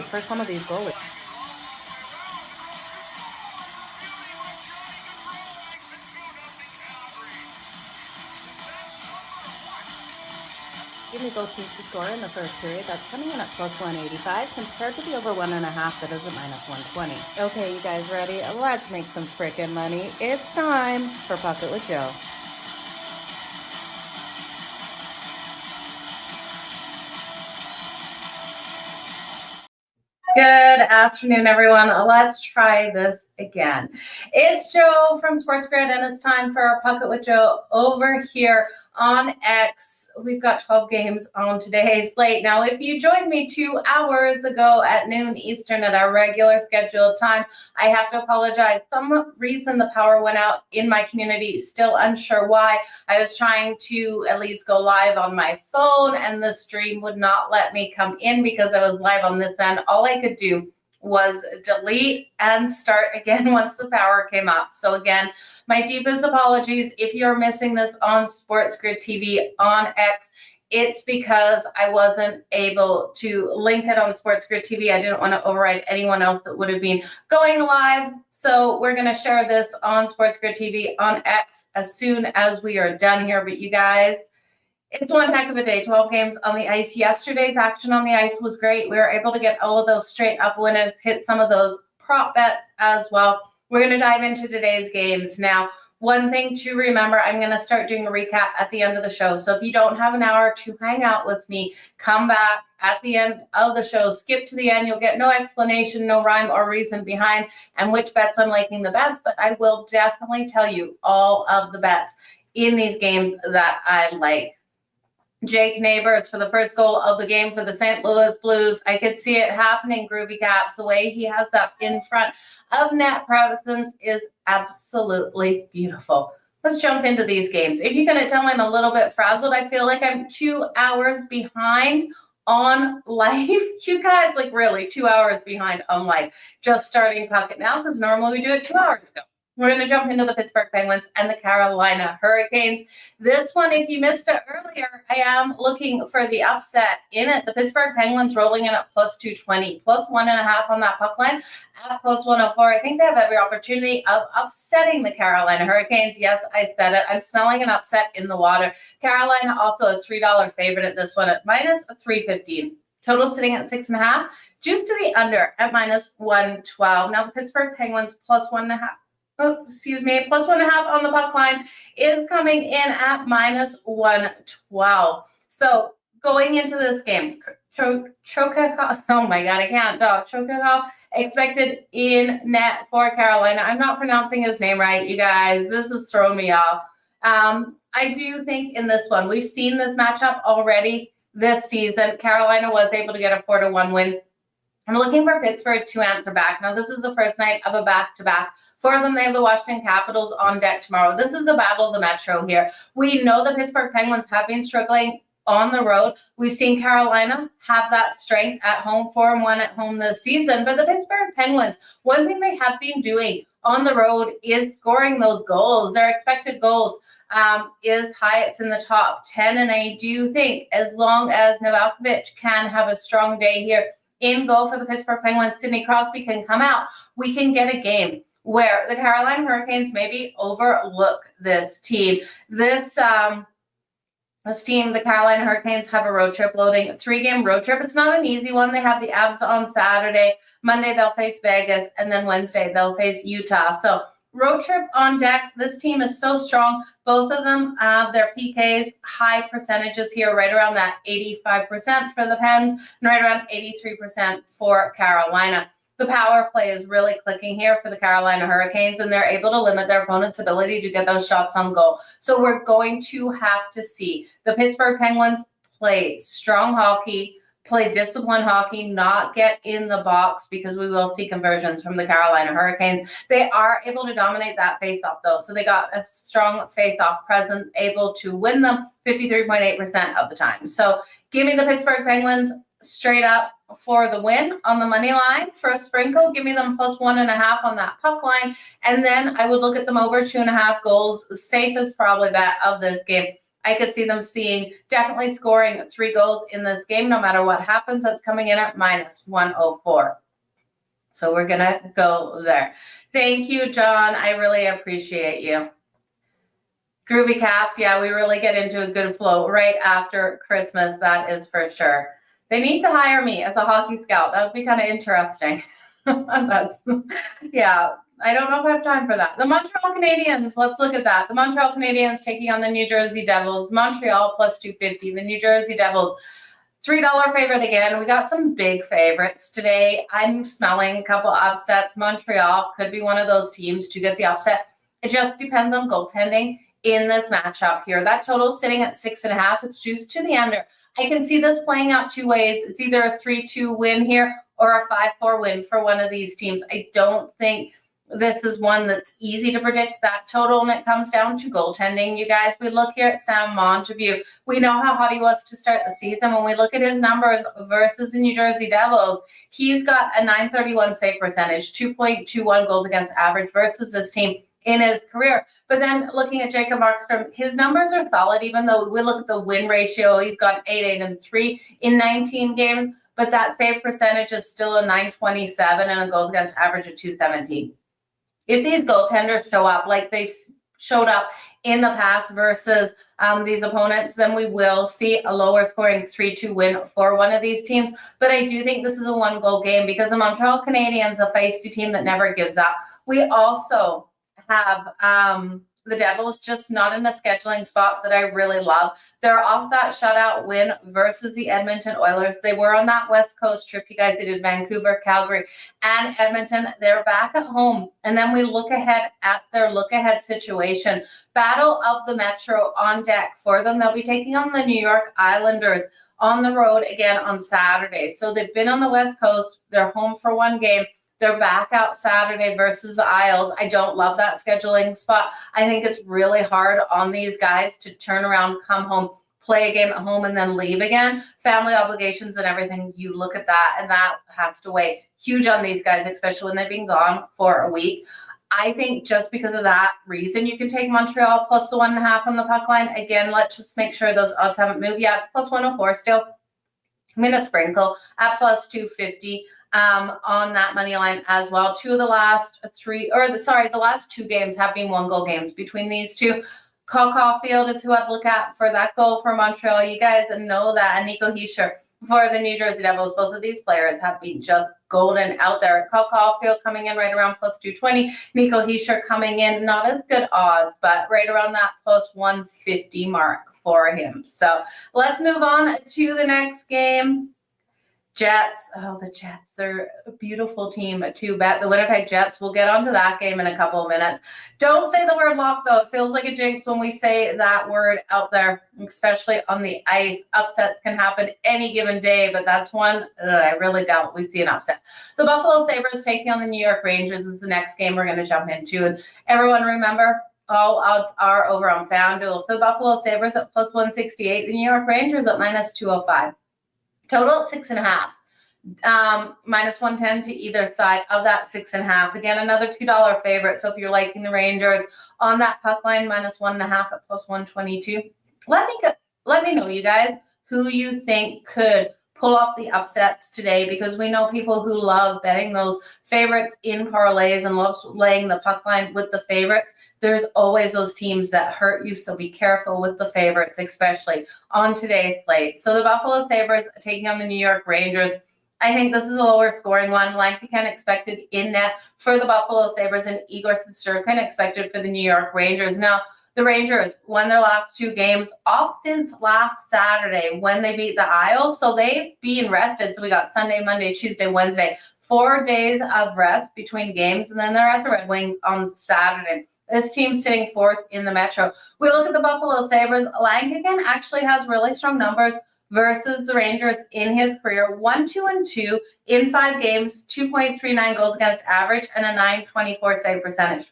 for some of these goalies. Give me both teams to score in the first period. That's coming in at plus 185 compared to the over 1.5 that is at minus 120. Okay, you guys ready? Let's make some frickin' money. It's time for Puck It with Jo. Good afternoon, everyone. Let's try this again. It's Jo from SportsGrid, and it's time for our Puck It with Jo over here on X. We've got 12 games on today's slate. Now, if you joined me 2 hours ago at noon Eastern at our regular scheduled time, I have to apologize. Some reason the power went out in my community, still unsure why. I was trying to at least go live on my phone, and the stream would not let me come in because I was live on this end. All I could do was delete and start again once the power came up. So again, my deepest apologies if you're missing this on SportsGrid TV on X. It's because I wasn't able to link it on SportsGrid TV. I didn't want to override anyone else that would have been going live. So we're going to share this on SportsGrid TV on X as soon as we are done here. But you guys, it's one heck of a day. 12 games on the ice. Yesterday's action on the ice was great. We were able to get all of those straight up winners, hit some of those prop bets as well. We're going to dive into today's games. Now, one thing to remember, I'm going to start doing a recap at the end of the show. So if you don't have an hour to hang out with me, come back at the end of the show, skip to the end. You'll get no explanation, no rhyme or reason behind and which bets I'm liking the best, but I will definitely tell you all of the bets in these games that I like. Jake Neighbors for the first goal of the game for the St. Louis Blues. I could see it happening, Groovy Caps. The way he has that in front of net presence is absolutely beautiful. Let's jump into these games. If you can tell I'm a little bit frazzled, I feel like I'm 2 hours behind on life. You guys, like really 2 hours behind on life. Just starting Puck It now because normally we do it 2 hours ago. We're going to jump into the Pittsburgh Penguins and the Carolina Hurricanes. This one, if you missed it earlier, I am looking for the upset in it. The Pittsburgh Penguins rolling in at plus 220, plus 1.5 on that puck line at plus 104. I think they have every opportunity of upsetting the Carolina Hurricanes. Yes, I said it. I'm smelling an upset in the water. Carolina also a $3 favorite at this one at minus 315. Total sitting at 6.5. Juice to the under at minus 112. Now the Pittsburgh Penguins plus 1.5. Plus 1.5 on the puck line is coming in at minus 112. So going into this game, Chokakov, oh my God, I can't talk. Chokakov expected in net for Carolina. I'm not pronouncing his name right, you guys. This is throwing me off. I do think in this one, we've seen this matchup already this season. Carolina was able to get a 4-1 win. I'm looking for Pittsburgh to answer back. Now, this is the first night of a back-to-back for them. They have the Washington Capitals on deck tomorrow. This is a battle of the Metro here. We know the Pittsburgh Penguins have been struggling on the road. We've seen Carolina have that strength at home, 4-1 at home this season. But the Pittsburgh Penguins, one thing they have been doing on the road is scoring those goals. Their expected goals is high. It's in the top 10. And I do think as long as Nevalkovich can have a strong day here, in goal for the Pittsburgh Penguins, Sidney Crosby can come out. We can get a game where the Carolina Hurricanes maybe overlook this team. This team, the Carolina Hurricanes, have a road trip loading, a 3-game road trip. It's not an easy one. They have the Avs on Saturday. Monday, they'll face Vegas. And then Wednesday, they'll face Utah. So road trip on deck. This team is so strong. Both of them have their PKs, high percentages here, right around that 85% for the Pens and right around 83% for Carolina. The power play is really clicking here for the Carolina Hurricanes, and they're able to limit their opponent's ability to get those shots on goal. So we're going to have to see the Pittsburgh Penguins play strong hockey, play disciplined hockey, not get in the box, because we will see conversions from the Carolina Hurricanes. They are able to dominate that faceoff, though. So they got a strong faceoff presence, able to win them 53.8% of the time. So give me the Pittsburgh Penguins straight up for the win on the money line. For a sprinkle, give me them plus 1.5 on that puck line. And then I would look at them over 2.5 goals. The safest probably bet of this game. I could see them definitely scoring 3 goals in this game, no matter what happens. That's coming in at minus 104. So we're going to go there. Thank you, John. I really appreciate you. Groovy Caps, yeah, we really get into a good flow right after Christmas, that is for sure. They need to hire me as a hockey scout. That would be kind of interesting. Yeah, I don't know if I have time for that. The Montreal Canadiens, let's look at that. The Montreal Canadiens taking on the New Jersey Devils. Montreal plus 250. The New Jersey Devils, $3 favorite again. We got some big favorites today. I'm smelling a couple upsets. Montreal could be one of those teams to get the upset. It just depends on goaltending in this matchup here. That total is sitting at 6.5. It's juiced to the under. I can see this playing out 2 ways. It's either a 3-2 win here or a 5-4 win for one of these teams. I don't think this is one that's easy to predict that total when it comes down to goaltending. You guys, we look here at Sam Montague. We know how hot he was to start the season. When we look at his numbers versus the New Jersey Devils, he's got a .931 save percentage, 2.21 goals against average versus this team in his career. But then looking at Jacob Markstrom, his numbers are solid, even though we look at the win ratio, he's got 8-8-3 in 19 games, but that save percentage is still a .927 and a goals against average of 217. If these goaltenders show up like they've showed up in the past versus these opponents, then we will see a lower scoring 3-2 win for one of these teams. But I do think this is a 1-goal game because the Montreal Canadiens, a feisty team that never gives up. We also have the Devils just not in a scheduling spot that I really love. They're off that shutout win versus the Edmonton Oilers. They were on that West Coast trip, you guys. They did Vancouver, Calgary, and Edmonton. They're back at home. And then we look ahead at their look-ahead situation. Battle of the Metro on deck for them. They'll be taking on the New York Islanders on the road again on Saturday. So they've been on the West Coast. They're home for 1 game. They're back out Saturday versus the Isles. I don't love that scheduling spot. I think it's really hard on these guys to turn around, come home, play a game at home, and then leave again. Family obligations and everything, you look at that, and that has to weigh huge on these guys, especially when they've been gone for a week. I think just because of that reason, you can take Montreal plus the 1.5 on the puck line. Again, let's just make sure those odds haven't moved. Yeah, it's plus 104 still. I'm going to sprinkle at plus 250. On that money line as well. The last 2 games have been 1-goal games between these two. Cole Caulfield is who I'd look at for that goal for Montreal. You guys know that. And Nico Hischier for the New Jersey Devils. Both of these players have been just golden out there. Cole Caulfield coming in right around plus 220. Nico Hischier coming in not as good odds, but right around that plus 150 mark for him. So let's move on to the next game. Jets. Oh, the Jets. They're a beautiful team to bet. The Winnipeg Jets. We'll get onto that game in a couple of minutes. Don't say the word lock, though. It feels like a jinx when we say that word out there, especially on the ice. Upsets can happen any given day, but that's one I really doubt we see an upset. The Buffalo Sabres taking on the New York Rangers is the next game we're going to jump into. And everyone remember, all odds are over on FanDuel. So the Buffalo Sabres at plus 168. The New York Rangers at minus 205. Total at 6.5, minus 110 to either side of that 6.5. Again, another $2 favorite. So if you're liking the Rangers on that puck line, minus 1.5 at plus 122. Let me know, you guys, who you think could pull off the upsets today, because we know people who love betting those favorites in parlays and love laying the puck line with the favorites. There's always those teams that hurt you, so be careful with the favorites, especially on today's slate. So the Buffalo Sabres taking on the New York Rangers. I think this is a lower scoring one. Lankican expected in net for the Buffalo Sabres and Igor Shesterkin expected for the New York Rangers. Now, the Rangers won their last 2 games off since last Saturday when they beat the Isles. So they've been rested. So we got Sunday, Monday, Tuesday, Wednesday, 4 days of rest between games. And then they're at the Red Wings on Saturday. This team's sitting 4th in the Metro. We look at the Buffalo Sabres. Lankican actually has really strong numbers versus the Rangers in his career. 1-2-2 in 5 games, 2.39 goals against average, and a .924 save percentage.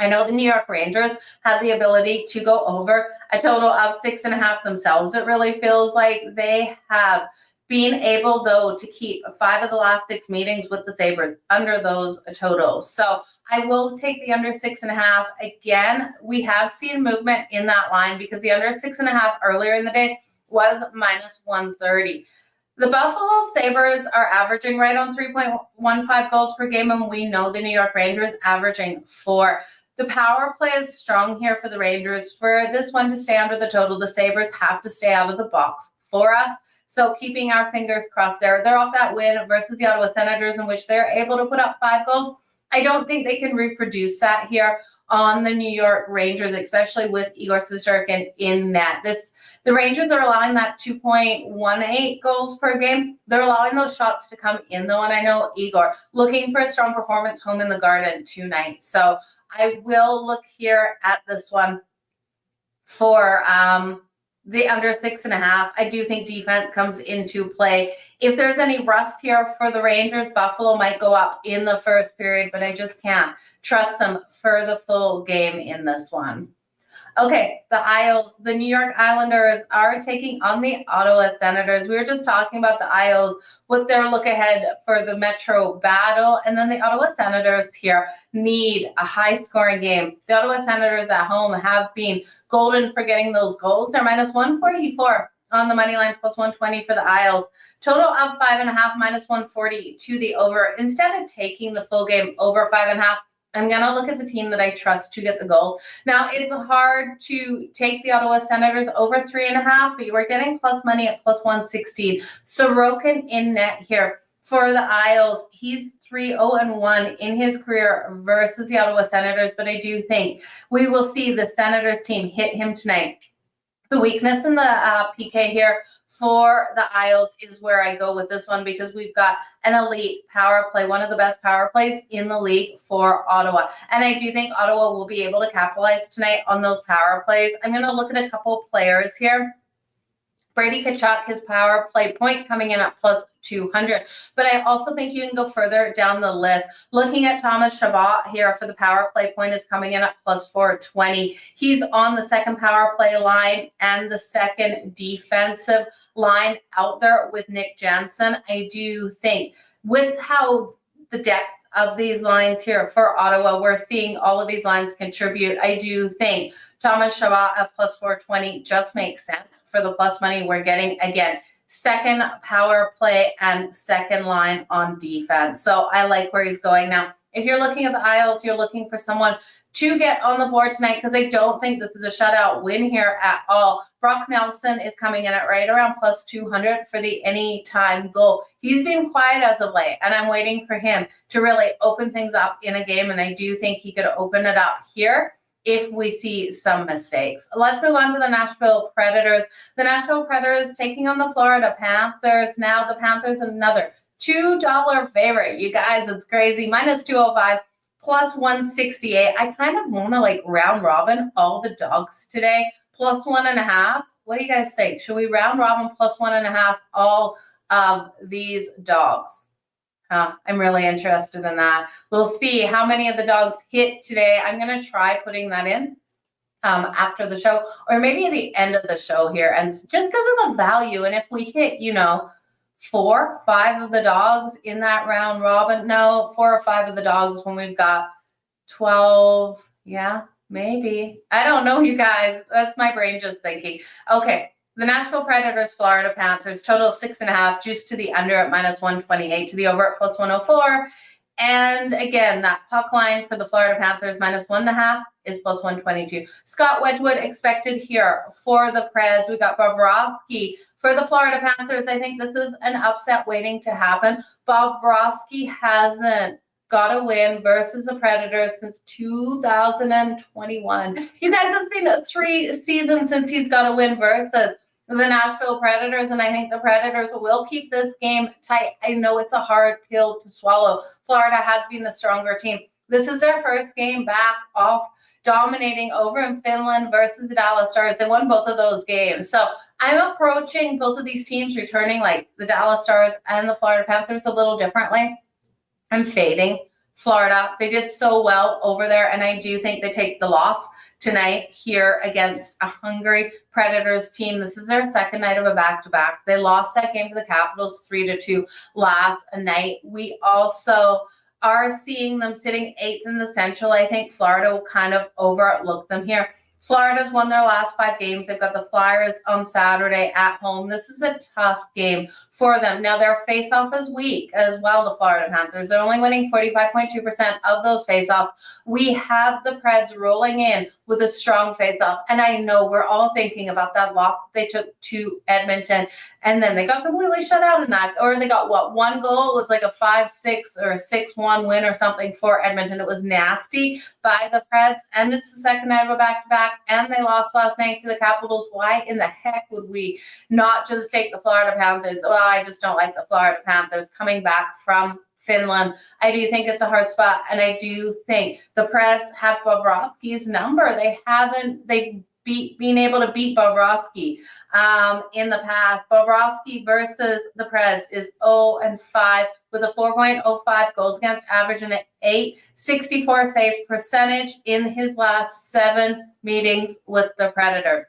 I know the New York Rangers have the ability to go over a total of 6.5 themselves. It really feels like they have being able, though, to keep 5 of the last 6 meetings with the Sabres under those totals. So I will take the under 6.5. Again, we have seen movement in that line because the under 6.5 earlier in the day was minus 130. The Buffalo Sabres are averaging right on 3.15 goals per game, and we know the New York Rangers averaging 4. The power play is strong here for the Rangers. For this one to stay under the total, the Sabres have to stay out of the box for us. So keeping our fingers crossed there. They're off that win versus the Ottawa Senators in which they're able to put up 5 goals. I don't think they can reproduce that here on the New York Rangers, especially with Igor Shesterkin in net. The Rangers are allowing that 2.18 goals per game. They're allowing those shots to come in, though, and I know Igor looking for a strong performance home in the Garden tonight. So I will look here at this one for the under 6.5. I do think defense comes into play. If there's any rust here for the Rangers, Buffalo might go up in the first period, but I just can't trust them for the full game in this one. Okay, the Isles. The New York Islanders are taking on the Ottawa Senators. We were just talking about the Isles, what their look ahead for the Metro battle. And then the Ottawa Senators here need a high-scoring game. The Ottawa Senators at home have been golden for getting those goals. They're minus 144 on the money line, plus 120 for the Isles. Total of 5.5, minus 140 to the over. Instead of taking the full game over 5.5, I'm going to look at the team that I trust to get the goals. Now, it's hard to take the Ottawa Senators over 3.5, but you are getting plus money at plus 116. Sorokin in net here for the Isles. He's 3-0-1 in his career versus the Ottawa Senators, but I do think we will see the Senators team hit him tonight. The weakness in the PK here for the Isles is where I go with this one because we've got an elite power play, one of the best power plays in the league for Ottawa. And I do think Ottawa will be able to capitalize tonight on those power plays. I'm going to look at a couple players here. Brady Tkachuk, his power play point coming in at plus 200. But I also think you can go further down the list. Looking at Thomas Chabot here for the power play point is coming in at plus 420. He's on the second power play line and the second defensive line out there with Nick Jansen. I do think with how the depth of these lines here for Ottawa, we're seeing all of these lines contribute. I do think Thomas Chabot at plus 420 just makes sense for the plus money we're getting. Again, second power play and second line on defense. So I like where he's going. Now, if you're looking at the Isles, you're looking for someone to get on the board tonight because I don't think this is a shutout win here at all. Brock Nelson is coming in at right around plus 200 for the anytime goal. He's been quiet as of late, and I'm waiting for him to really open things up in a game, and I do think he could open it up here if we see some mistakes. Let's move on to the Nashville Predators. The Nashville Predators taking on the Florida Panthers. Now the Panthers another $2 favorite. You guys, it's crazy. Minus 205, plus 168. I kind of want to like round robin all the dogs today. Plus 1.5. What do you guys think? Should we round robin plus 1.5 all of these dogs? I'm really interested in that. We'll see how many of the dogs hit today. I'm going to try putting that in after the show or maybe at the end of the show here. And just because of the value. And if we hit, 4, 5 of the dogs in that round robin. No, 4 or 5 of the dogs when we've got 12. Yeah, maybe. I don't know, you guys. That's my brain just thinking. Okay. The Nashville Predators, Florida Panthers, total 6.5, juice to the under at minus 128, to the over at plus 104. And again, that puck line for the Florida Panthers, minus 1.5, is plus 122. Scott Wedgwood expected here for the Preds. We got Bobrovsky for the Florida Panthers. I think this is an upset waiting to happen. Bobrovsky hasn't got a win versus the Predators since 2021. You guys, it's been 3 seasons since he's got a win versus the Nashville Predators, and I think the Predators will keep this game tight. I know it's a hard pill to swallow. Florida has been the stronger team. This is their first game back off dominating over in Finland versus the Dallas Stars. They won both of those games. So I'm approaching both of these teams returning, like the Dallas Stars and the Florida Panthers, a little differently. I'm fading Florida. They did so well over there, and I do think they take the loss tonight here against a hungry Predators team. This is their second night of a back-to-back. They lost that game to the Capitals 3-2 last night. We also are seeing them sitting 8th in the Central. I think Florida will kind of overlook them here. Florida's won their last 5 games. They've got the Flyers on Saturday at home. This is a tough game for them. Now, their face-off is weak as well, the Florida Panthers. They're only winning 45.2% of those face-offs. We have the Preds rolling in with a strong face-off. And I know we're all thinking about that loss they took to Edmonton. And then they got completely shut out in that. Or they got, one goal? It was like a 5-6 or a 6-1 win or something for Edmonton. It was nasty by the Preds. And it's the second night of a back-to-back. And they lost last night to the Capitals. Why in the heck would we not just take the Florida Panthers? Well, I just don't like the Florida Panthers coming back from Finland. I do think it's a hard spot, and I do think the Preds have Bobrovsky's number. They've been able to beat Bobrovsky in the past. Bobrovsky versus the Preds is 0-5 with a 4.05 goals against average and an .864 save percentage in his last 7 meetings with the Predators.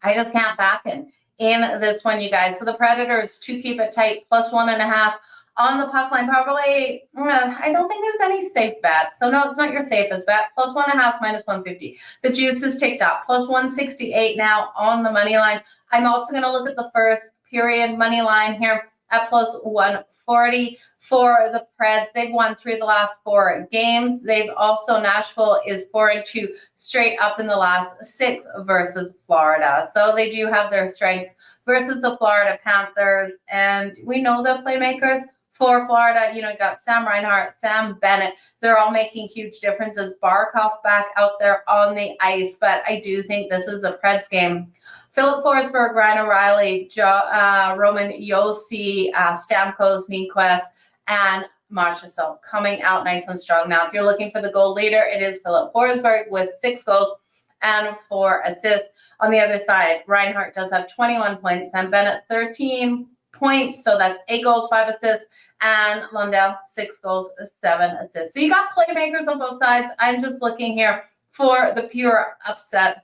I just can't back him in this one, you guys. So the Predators, to keep it tight, +1.5 on the puck line. Probably, I don't think there's any safe bets. So no, it's not your safest bet. +1.5, -150. The juice is ticked up. +168 now on the money line. I'm also going to look at the first period money line here at +140 for the Preds. They've won 3 of the last 4 games. They've also, Nashville is 4-2 straight up in the last 6 versus Florida. So they do have their strength versus the Florida Panthers. And we know the playmakers for Florida. You got Sam Reinhart, Sam Bennett. They're all making huge differences. Barkov back out there on the ice. But I do think this is a Preds game. Philip Forsberg, Ryan O'Reilly, Roman Josi, Stamkos, Nyquist, and Marchessault coming out nice and strong. Now, if you're looking for the goal leader, it is Philip Forsberg with 6 goals and 4 assists. On the other side, Reinhart does have 21 points, and Bennett 13 points. So that's 8 goals, 5 assists, and Lundell 6 goals, 7 assists. So you got playmakers on both sides. I'm just looking here for the pure upset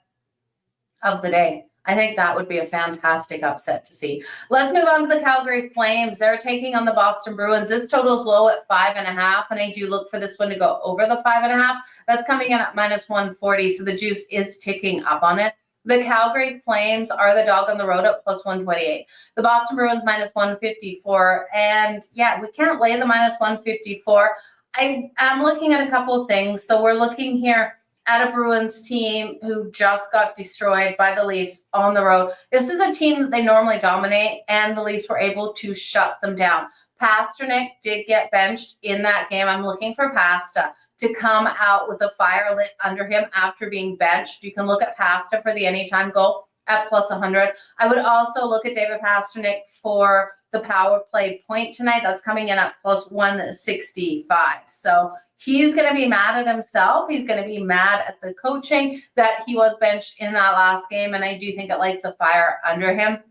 of the day. I think that would be a fantastic upset to see. Let's move on to the Calgary Flames. They're taking on the Boston Bruins. This total is low at 5.5, and I do look for this one to go over the 5.5. That's coming in at -140, so the juice is ticking up on it. The Calgary Flames are the dog on the road at +128. The Boston Bruins -154, and yeah, we can't lay the -154. I'm looking at a couple of things. So we're looking here at a Bruins team who just got destroyed by the Leafs on the road. This is a team that they normally dominate, and the Leafs were able to shut them down. Pasternak did get benched in that game. I'm looking for Pasta to come out with a fire lit under him after being benched. You can look at Pasta for the anytime goal at +100. I would also look at David Pasternak for the power play point tonight. That's coming in at +165. So he's going to be mad at himself. He's going to be mad at the coaching that he was benched in that last game. And I do think it lights a fire under him.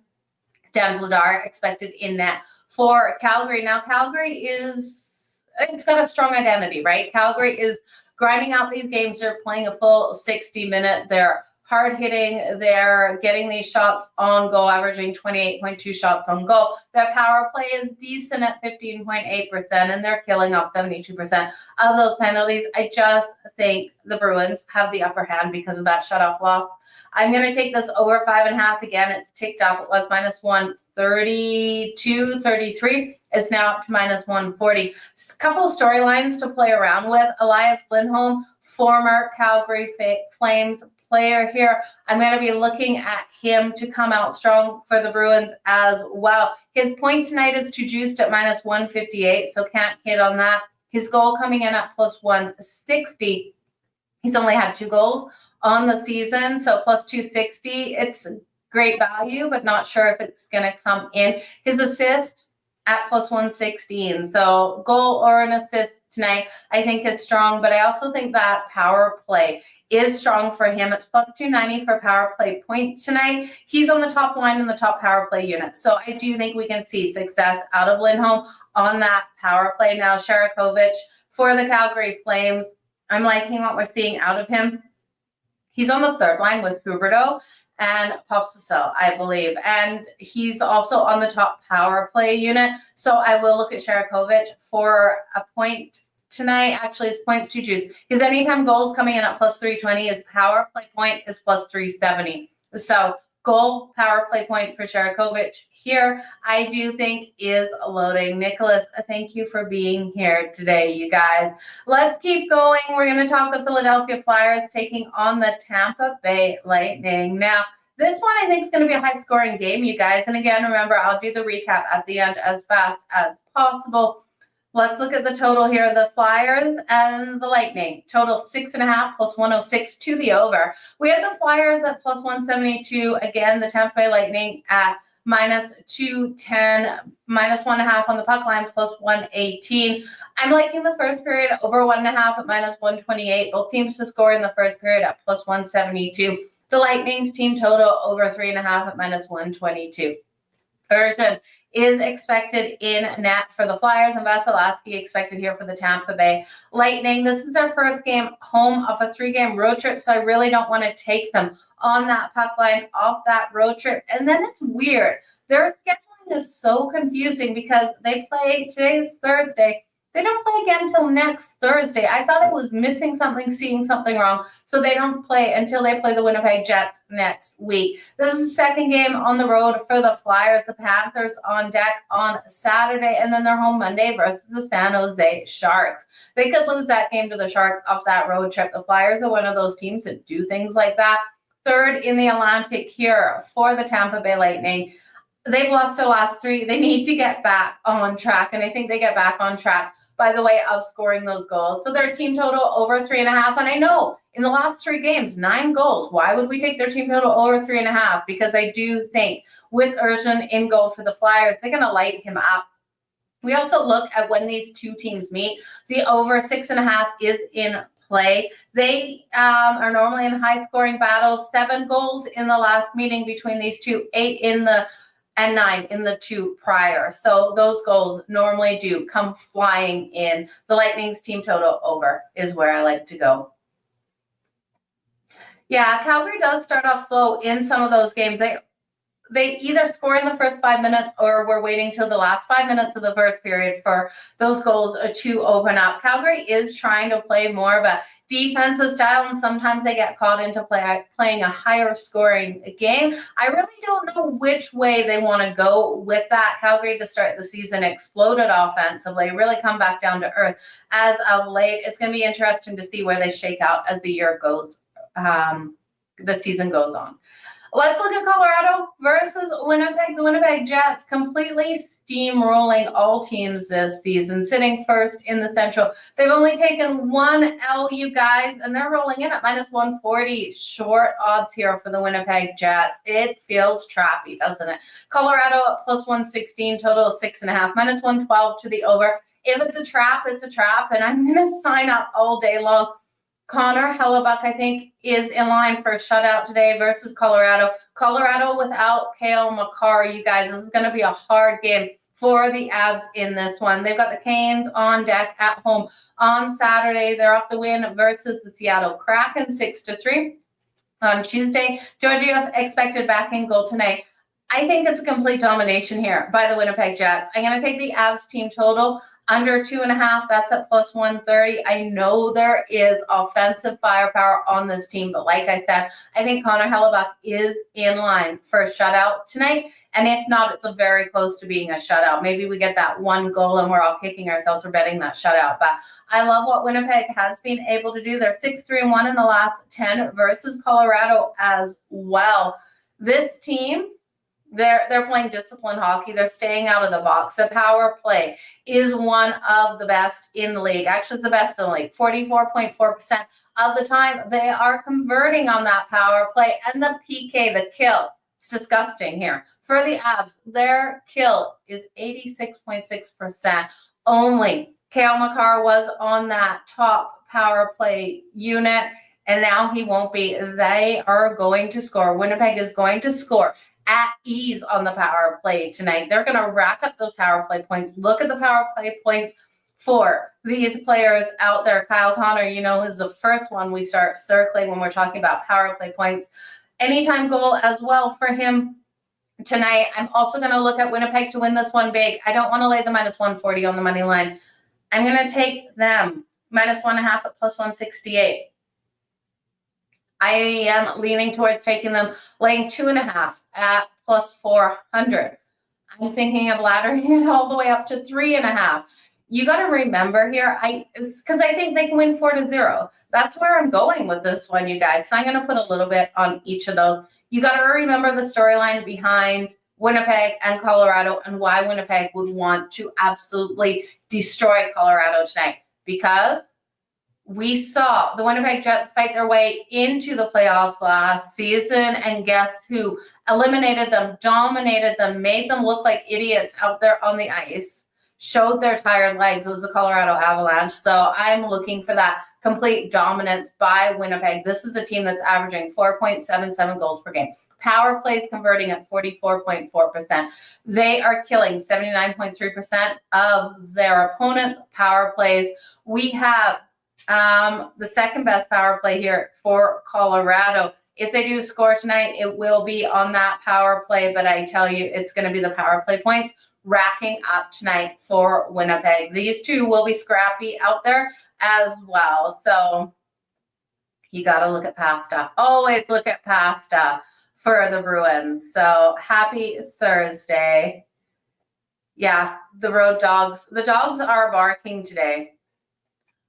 Dan Vladar expected in net for Calgary. Now, Calgary it's got a strong identity, right? Calgary is grinding out these games. They're playing a full 60 minutes. They're hard hitting. They're getting these shots on goal, averaging 28.2 shots on goal. Their power play is decent at 15.8%, and they're killing off 72% of those penalties. I just think the Bruins have the upper hand because of that shutoff loss. I'm going to take this over 5.5 again. It's ticked up. It was -132, 33. It's now up to -140. A couple of storylines to play around with. Elias Lindholm, former Calgary Flames player here. I'm going to be looking at him to come out strong for the Bruins as well. His point tonight is juiced at -158, so can't hit on that. His goal coming in at +160. He's only had 2 goals on the season, so +260. It's great value, but not sure if it's going to come in. His assist at plus 116. So goal or an assist tonight, I think is strong, but I also think that power play is strong for him. It's plus 290 for power play point tonight. He's on the top line in the top power play unit. So I do think we can see success out of Lindholm on that power play. Now, Sharakovich for the Calgary Flames, I'm liking what we're seeing out of him. He's on the third line with Huberdeau and Popsicel, I believe. And he's also on the top power play unit. So I will look at Sharakovich for a point tonight. Actually, his points to juice. His anytime goals coming in at plus 320. His power play point is plus 370. So goal, power play point for Sharakovich here, I do think is loading. Nicholas, thank you for being here today, you guys. Let's keep going. We're going to talk the Philadelphia Flyers taking on the Tampa Bay Lightning. Now, this one I think is going to be a high-scoring game, you guys. And again, remember, I'll do the recap at the end as fast as possible. Let's look at the total here. The Flyers and the Lightning. Total 6.5 plus 106 to the over. We have the Flyers at plus 172. Again, the Tampa Bay Lightning at minus 210, minus 1.5 on the puck line, plus 118. I'm liking the first period over 1.5 at minus 128. Both teams to score in the first period at plus 172. The Lightning's team total over 3.5 at minus 122. Urgent is expected in net for the Flyers, and Vasilevsky expected here for the Tampa Bay Lightning. This is our first game home of a 3-game road trip, so I really don't want to take them on that puck line off that road trip. And then it's weird. Their scheduling is so confusing because they play, today's Thursday, they don't play again until next Thursday. I thought I was missing something, seeing something wrong. So they don't play until they play the Winnipeg Jets next week. This is the second game on the road for the Flyers. The Panthers on deck on Saturday, and then they're home Monday versus the San Jose Sharks. They could lose that game to the Sharks off that road trip. The Flyers are one of those teams that do things like that. Third in the Atlantic here for the Tampa Bay Lightning. They've lost their last 3. They need to get back on track, and I think they get back on track by the way of scoring those goals. So their team total over 3.5. And I know in the last 3 games, 9 goals. Why would we take their team total over 3.5? Because I do think with Urgent in goal for the Flyers, they're going to light him up. We also look at when these two teams meet. The over 6.5 is in play. They are normally in high-scoring battles. 7 goals in the last meeting between these two, 8 in the and 9 in the 2 prior. So those goals normally do come flying in. The Lightning's team total over is where I like to go. Yeah, Calgary does start off slow in some of those games. They either score in the first 5 minutes or we're waiting till the last 5 minutes of the first period for those goals to open up. Calgary is trying to play more of a defensive style, and sometimes they get caught into playing a higher scoring game. I really don't know which way they want to go with that. Calgary to start the season exploded offensively, really come back down to earth as of late. It's going to be interesting to see where they shake out as the year goes, the season goes on. Let's look at Colorado versus Winnipeg. The Winnipeg Jets completely steamrolling all teams this season, sitting first in the Central. They've only taken 1 L, you guys, and they're rolling in at minus 140. Short odds here for the Winnipeg Jets. It feels trappy, doesn't it? Colorado at plus 116, total of 6.5, minus 112 to the over. If it's a trap, it's a trap, and I'm going to sign up all day long. Connor Hellebuck, I think, is in line for a shutout today versus Colorado. Colorado without Cale Makar, you guys. This is going to be a hard game for the Avs in this one. They've got the Canes on deck at home on Saturday. They're off the win versus the Seattle Kraken 6-3. On Tuesday, Georgiev expected back in goal tonight. I think it's a complete domination here by the Winnipeg Jets. I'm going to take the Avs team total under 2.5. That's at plus 130. I know there is offensive firepower on this team, but like I said, I think Connor Hellebuck is in line for a shutout tonight. And if not, it's a very close to being a shutout. Maybe we get that 1 goal and we're all kicking ourselves for betting that shutout. But I love what Winnipeg has been able to do. They're 6-3-1 in the last 10 versus Colorado as well. This team, they're playing disciplined hockey. They're staying out of the box. The power play is one of the best in the league. Actually, it's the best in the league. 44.4% of the time they are converting on that power play. And the PK, the kill, It's disgusting here. For the Avs, their kill is 86.6% only. Cale Makar was on that top power play unit, and now he won't be. They are going to score. Winnipeg is going to score at ease on the power play tonight. They're going to rack up those power play points. Look at the power play points for these players out there. Kyle Connor, is the first one we start circling when we're talking about power play points. Anytime goal as well for him tonight. I'm also going to look at Winnipeg to win this one big. I don't want to lay the minus 140 on the money line. I'm going to take them minus 1.5 at plus 168. I am leaning towards taking them laying 2.5 at plus 400. I'm thinking of laddering it all the way up to 3.5. You got to remember here, because I think they can win 4-0. That's where I'm going with this one, you guys. So I'm going to put a little bit on each of those. You got to remember the storyline behind Winnipeg and Colorado and why Winnipeg would want to absolutely destroy Colorado tonight. Because we saw the Winnipeg Jets fight their way into the playoffs last season, and guess who? Eliminated them, dominated them, made them look like idiots out there on the ice. Showed their tired legs. It was the Colorado Avalanche. So I'm looking for that complete dominance by Winnipeg. This is a team that's averaging 4.77 goals per game. Power plays converting at 44.4%. They are killing 79.3% of their opponents' power plays. We have the second best power play here for Colorado. If they do score tonight, it will be on that power play. But I tell you, it's going to be the power play points racking up tonight for Winnipeg. These two will be scrappy out there as well. So you got to look at pasta. Always look at pasta for the Bruins. So happy Thursday. Yeah, the road dogs. The dogs are barking today.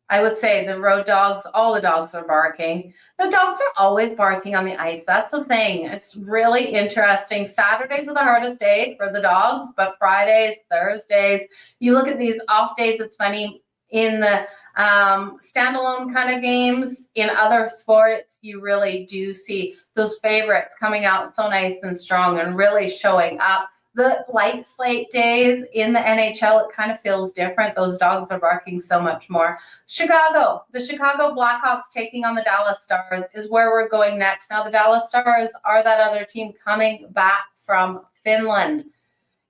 I would say the road dogs, all the dogs are barking. The dogs are always barking on the ice. That's the thing. It's really interesting. Saturdays are the hardest days for the dogs, but Fridays, Thursdays, you look at these off days, it's funny. In the standalone kind of games, in other sports, you really do see those favorites coming out so nice and strong and really showing up. The light slate days in the NHL, it kind of feels different. Those dogs are barking so much more. Chicago, the Chicago Blackhawks taking on the Dallas Stars is where we're going next. Now, the Dallas Stars are that other team coming back from Finland.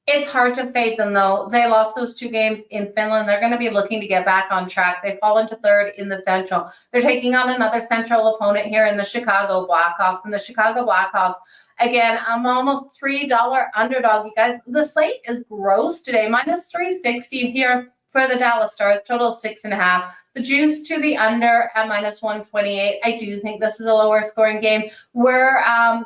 It's hard to fade them, though. They lost those 2 games in Finland. They're going to be looking to get back on track. They've fallen to 3rd in the Central. They're taking on another Central opponent here in the Chicago Blackhawks. And the Chicago Blackhawks, again, I'm almost $3 underdog. You guys, the slate is gross today. Minus 360 here for the Dallas Stars. Total 6.5. The juice to the under at minus 128. I do think this is a lower scoring game. We're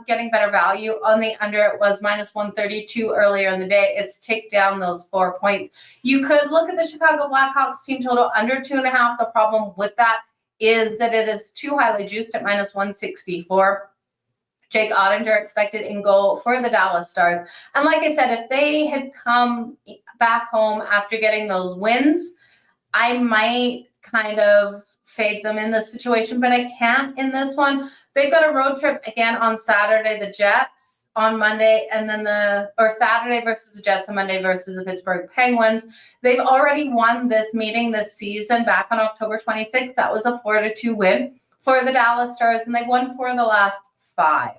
getting better value on the under. It was minus 132 earlier in the day. It's ticked down those 4 points. You could look at the Chicago Blackhawks team total under 2.5. The problem with that is that it is too highly juiced at minus 164. Jake Ottinger expected in goal for the Dallas Stars. And like I said, if they had come back home after getting those wins, I might kind of fade them in this situation, but I can't in this one. They've got a road trip again on Saturday, the Jets on Monday, and then Saturday versus the Jets and Monday versus the Pittsburgh Penguins. They've already won this meeting this season back on October 26th. That was a 4-2 win for the Dallas Stars, and they've won 4 of the last 5.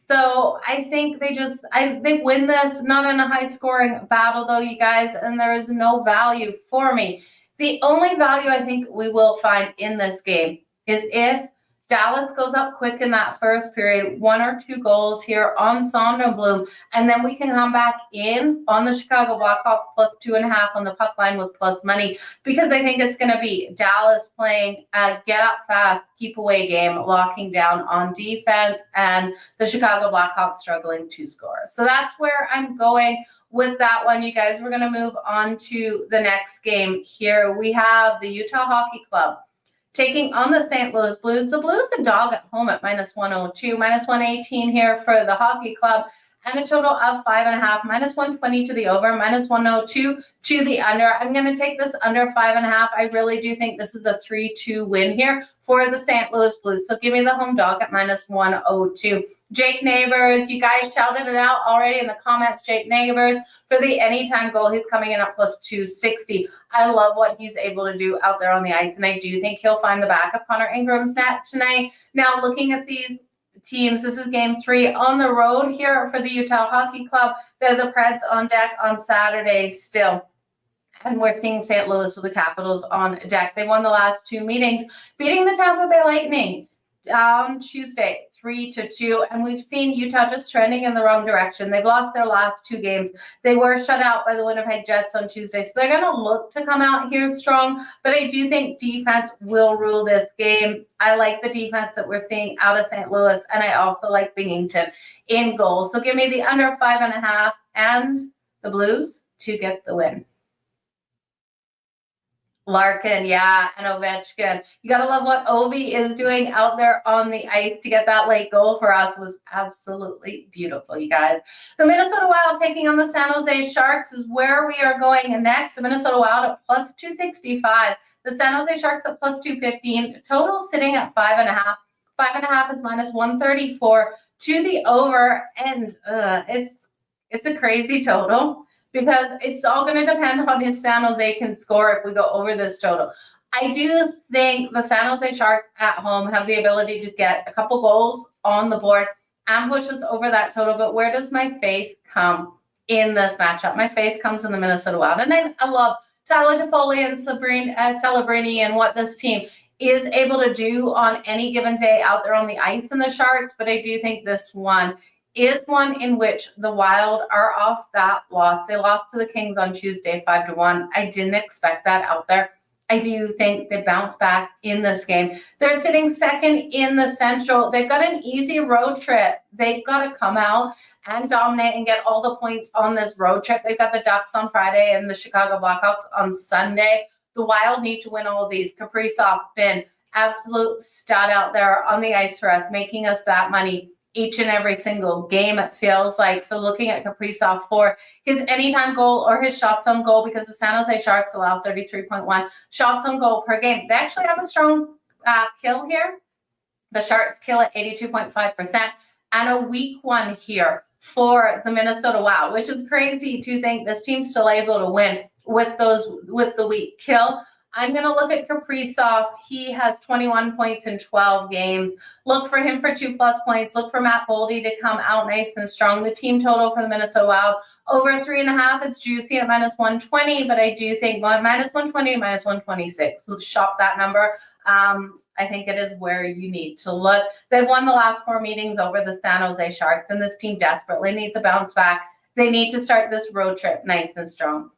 So I think they win this, not in a high-scoring battle, though, you guys, and there is no value for me. The only value I think we will find in this game is if Dallas goes up quick in that first period, 1 or 2 goals here on Sonderblom, and then we can come back in on the Chicago Blackhawks plus 2.5 on the puck line with plus money, because I think it's going to be Dallas playing a get up fast, keep away game, locking down on defense, and the Chicago Blackhawks struggling to score. So that's where I'm going with that one, you guys. We're going to move on to the next game here. We have the Utah Hockey Club taking on the St. Louis Blues. The Blues, the dog at home at minus 102, minus 118 here for the Hockey Club. and a total of 5.5, -120 to the over, -102 to the under. I'm going to take this under 5.5. I really do think this is a 3-2 win here for the St. Louis Blues. So give me the home dog at -102. Jake Neighbors, you guys shouted it out already in the comments. Jake Neighbors for the anytime goal. He's coming in at +260. I love what he's able to do out there on the ice, and I do think he'll find the back of Connor Ingram's net tonight. Now, looking at these teams, this is game 3 on the road here for the Utah Hockey Club. There's a Preds on deck on Saturday still. And we're seeing St. Louis with the Capitals on deck. They won the last 2 meetings, beating the Tampa Bay Lightning on Tuesday, 3-2. And we've seen Utah just trending in the wrong direction. They've lost their last 2 games. They were shut out by the Winnipeg Jets on Tuesday. So they're going to look to come out here strong. But I do think defense will rule this game. I like the defense that we're seeing out of St. Louis. And I also like Binghamton in goals. So give me the under 5.5 and the Blues to get the win. Larkin, yeah, and Ovechkin. You got to love what Ovi is doing out there on the ice to get that late goal for us. Was absolutely beautiful, you guys. The Minnesota Wild taking on the San Jose Sharks is where we are going next. The Minnesota Wild at +265. The San Jose Sharks at +215. Total sitting at 5.5. 5.5 is -134 to the over, and it's a crazy total, because it's all going to depend on if San Jose can score if we go over this total. I do think the San Jose Sharks at home have the ability to get a couple goals on the board and push us over that total. But where does my faith come in this matchup? My faith comes in the Minnesota Wild. And I love Tyler Toffoli and Celebrini and what this team is able to do on any given day out there on the ice in the Sharks. But I do think this one is one in which the Wild are off that loss. They lost to the Kings on Tuesday, 5-1. I didn't expect that out there. I do think they bounce back in this game. They're sitting second in the Central. They've got an easy road trip. They've got to come out and dominate and get all the points on this road trip. They've got the Ducks on Friday and the Chicago Blackhawks on Sunday. The Wild need to win all of these. Kaprizov been absolute stud out there on the ice for us, making us that money each and every single game, it feels like. So looking at Kaprizov for his anytime goal or his shots on goal, because the San Jose Sharks allow 33.1 shots on goal per game. They actually have a strong kill here. The Sharks kill at 82.5%, and a weak one here for the Minnesota Wild, which is crazy to think this team's still able to win with the weak kill. I'm going to look at Kaprizov. He has 21 points in 12 games. Look for him for 2+ points. Look for Matt Boldy to come out nice and strong. The team total for the Minnesota Wild over 3.5. It's juicy at -120, but I do think -120 to -126. Let's shop that number. I think it is where you need to look. They've won the last 4 meetings over the San Jose Sharks, and this team desperately needs to bounce back. They need to start this road trip nice and strong.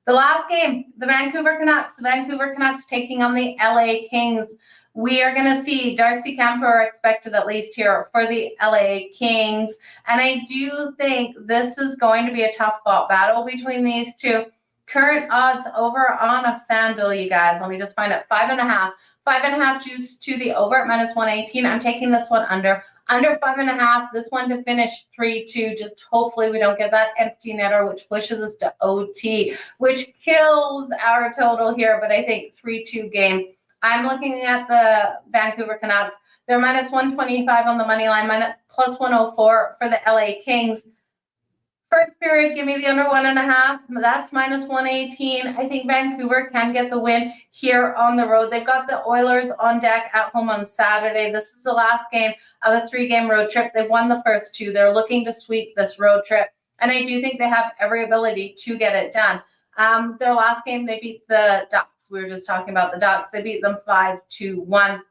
The last game, the Vancouver Canucks. The Vancouver Canucks taking on the LA Kings. We are going to see Darcy Kuemper expected at least here for the LA Kings. And I do think this is going to be a tough fought battle between these two. Current odds over on a FanDuel, you guys. Let me just find it. 5.5. 5.5 juice to the over at -118. I'm taking this one under 5.5. This one to finish 3-2. Just hopefully we don't get that empty netter, which pushes us to OT, which kills our total here. But I think 3-2 game. I'm looking at the Vancouver Canucks. They're -125 on the money line, +104 for the LA Kings. First period, give me the under 1.5. That's -118. I think Vancouver can get the win here on the road. They've got the Oilers on deck at home on Saturday. This is the last game of a 3-game road trip. They've won the first 2. They're looking to sweep this road trip, and I do think they have every ability to get it done. Their last game, they beat the Ducks. We were just talking about the Ducks. They beat them 5-1.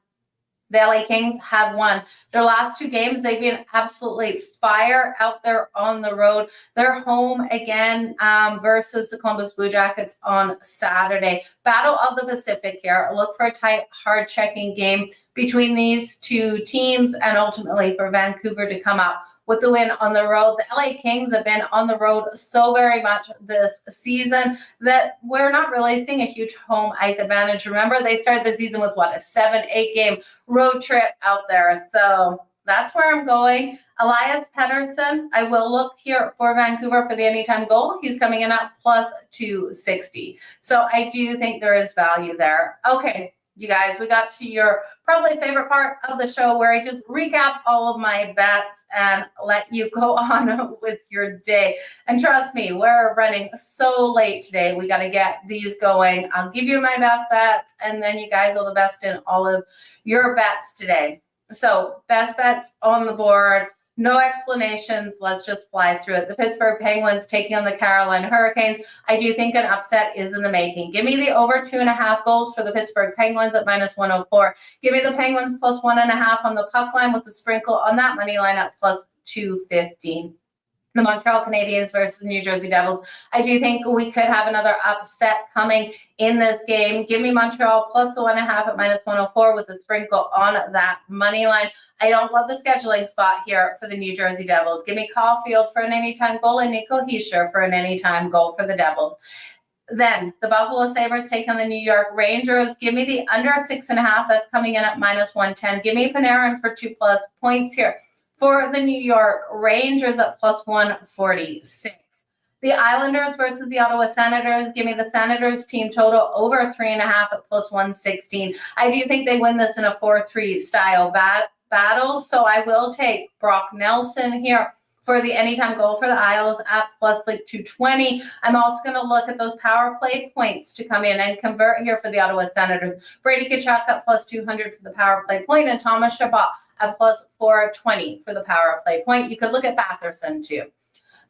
The LA Kings have won their last 2 games. They've been absolutely fire out there on the road. They're home again versus the Columbus Blue Jackets on Saturday. Battle of the Pacific here. Look for a tight, hard-checking game between these two teams, and ultimately for Vancouver to come out with the win on the road. The LA Kings have been on the road so very much this season that we're not really seeing a huge home ice advantage. Remember, they started the season with, a 7-8 game road trip out there. So that's where I'm going. Elias Pettersson, I will look here for Vancouver for the anytime goal. He's coming in at plus 260. So I do think there is value there. Okay, you guys, we got to your probably favorite part of the show where I just recap all of my bets and let you go on with your day. And trust me, we're running so late today. We got to get these going. I'll give you my best bets, and then you guys are the best in all of your bets today. So best bets on the board. No explanations. Let's just fly through it. The Pittsburgh Penguins taking on the Carolina Hurricanes. I do think an upset is in the making. Give me the over 2.5 goals for the Pittsburgh Penguins at minus 104. Give me the Penguins plus 1.5 on the puck line with the sprinkle on that money line at plus 215. The Montreal Canadiens versus the New Jersey Devils. I do think we could have another upset coming in this game. Give me Montreal plus the 1.5 at minus 104 with the sprinkle on that money line. I don't love the scheduling spot here for the New Jersey Devils. Give me Caulfield for an anytime goal and Nico Hischier for an anytime goal for the Devils. Then the Buffalo Sabres take on the New York Rangers. Give me the under 6.5. That's coming in at minus 110. Give me Panarin for 2+ points here. For the New York Rangers at plus 146. The Islanders versus the Ottawa Senators. Give me the Senators team total over 3.5 at plus 116. I do think they win this in a 4-3 style battle. So I will take Brock Nelson here for the anytime goal for the Isles at plus 220. I'm also going to look at those power play points to come in and convert here for the Ottawa Senators. Brady Tkachuk at plus 200 for the power play point, and Thomas Chabot at plus 420 for the power play point. You could look at Batherson too.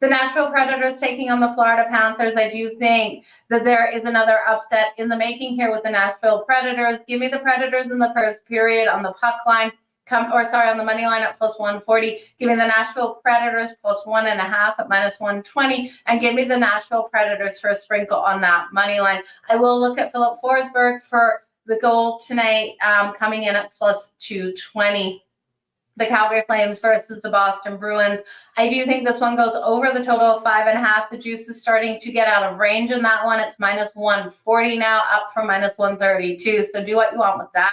The Nashville Predators taking on the Florida Panthers. I do think that there is another upset in the making here with the Nashville Predators. Give me the Predators in the first period on the puck line. On the money line at plus 140. Give me the Nashville Predators plus 1.5 at minus 120. And give me the Nashville Predators for a sprinkle on that money line. I will look at Philip Forsberg for the goal tonight, coming in at plus 220. The Calgary Flames versus the Boston Bruins. I do think this one goes over the total of 5.5. The juice is starting to get out of range in that one. It's minus 140 now, up from minus 132. So do what you want with that.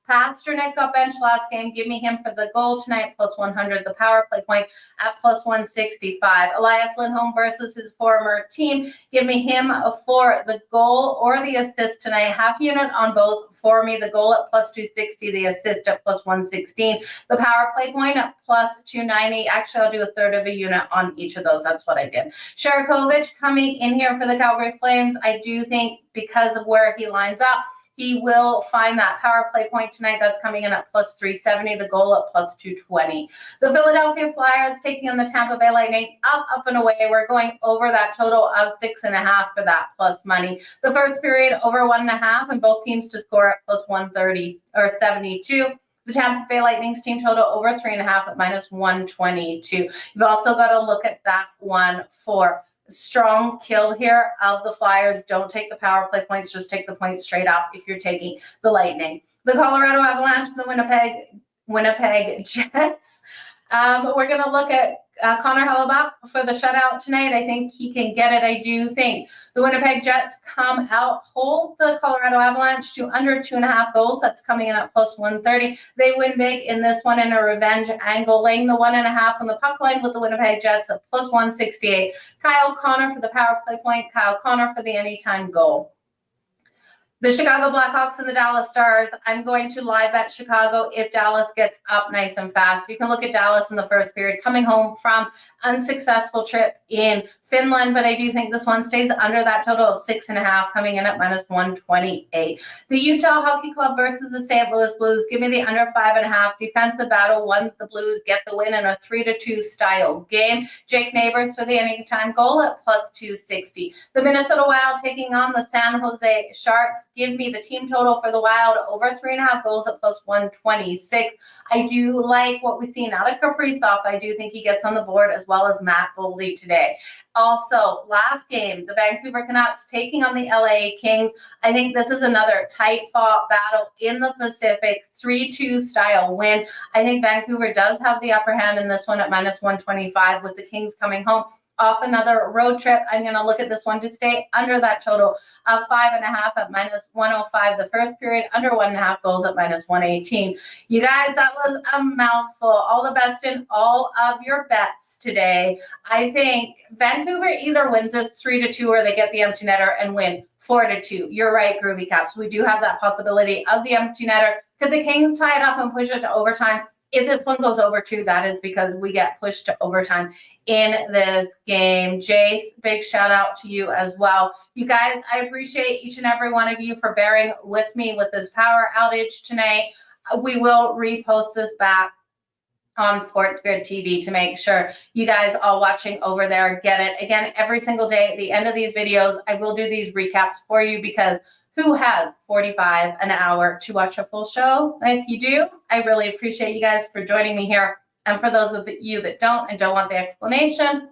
Pasternak got benched last game. Give me him for the goal tonight, plus 100. The power play point at plus 165. Elias Lindholm versus his former team. Give me him for the goal or the assist tonight. Half unit on both for me. The goal at plus 260. The assist at plus 116. The power play point at plus 290. Actually, I'll do a third of a unit on each of those. That's what I did. Sharakovich coming in here for the Calgary Flames. I do think because of where he lines up, he will find that power play point tonight. That's coming in at plus 370. The goal at plus 220. The Philadelphia Flyers taking on the Tampa Bay Lightning. Up and away. We're going over that total of 6.5 for that plus money. The first period over 1.5, and both teams to score at plus 130 or 72. The Tampa Bay Lightning's team total over 3.5 at minus 122. You've also got to look at that one for strong kill here of the Flyers. Don't take the power play points. Just take the points straight up if you're taking the Lightning. The Colorado Avalanche and the Winnipeg Jets. We're going to look at Connor Hellebuyck for the shutout tonight. I think he can get it. I do think the Winnipeg Jets come out, hold the Colorado Avalanche to under 2.5 goals. That's coming in at plus 130. They win big in this one in a revenge angle, laying the 1.5 on the puck line with the Winnipeg Jets at plus 168. Kyle Connor for the power play point. Kyle Connor for the anytime goal. The Chicago Blackhawks and the Dallas Stars. I'm going to live bet Chicago if Dallas gets up nice and fast. You can look at Dallas in the first period, coming home from unsuccessful trip in Finland, but I do think this one stays under that total of 6.5, coming in at minus 128. The Utah Hockey Club versus the St. Louis Blues. Give me the under 5.5. Defensive battle. One, the Blues get the win in a 3-2 style game. Jake Neighbors for the anytime goal at plus 260. The Minnesota Wild taking on the San Jose Sharks. Give me the team total for the Wild over 3.5 goals at plus 126. I do like what we've seen out of Kaprizov. I do think he gets on the board, as well as Matt Boldy today. Also, last game, the Vancouver Canucks taking on the LA Kings. I think this is another tight-fought battle in the Pacific, 3-2 style win. I think Vancouver does have the upper hand in this one at minus 125 with the Kings coming home off another road trip. I'm going to look at this one to stay under that total of 5.5 at -105 the first period, under 1.5 goals at -118. You guys, that was a mouthful. All the best in all of your bets today. I think Vancouver either wins this 3-2 or they get the empty netter and win 4-2. You're right, Groovy Caps. We do have that possibility of the empty netter. Could the Kings tie it up and push it to overtime? If this one goes over 2, that is because we get pushed to overtime in this game. Jay, big shout out to you as well. You guys, I appreciate each and every one of you for bearing with me with this power outage tonight. We will repost this back on SportsGrid TV to make sure you guys all watching over there get it. Again, every single day at the end of these videos, I will do these recaps for you because who has 45 an hour to watch a full show? And if you do, I really appreciate you guys for joining me here. And for those of you that don't and don't want the explanation,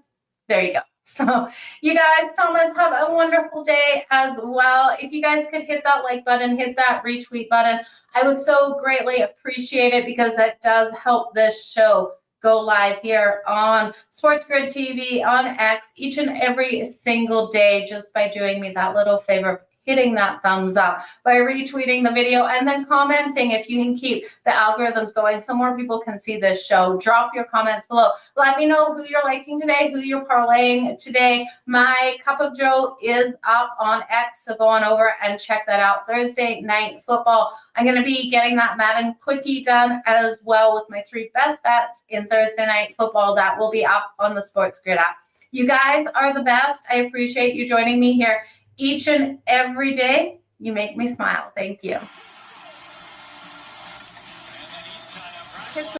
there you go. So you guys, Thomas, have a wonderful day as well. If you guys could hit that like button, hit that retweet button, I would so greatly appreciate it because that does help this show go live here on SportsGrid TV, on X, each and every single day just by doing me that little favor, hitting that thumbs up, by retweeting the video, and then commenting if you can keep the algorithms going so more people can see this show. Drop your comments below. Let me know who you're liking today, who you're parlaying today. My Cup of Joe is up on X, so go on over and check that out. Thursday night football. I'm going to be getting that Madden quickie done as well with my 3 best bets in Thursday night football. That will be up on the SportsGrid app. You guys are the best. I appreciate you joining me here each and every day. You make me smile. Thank you.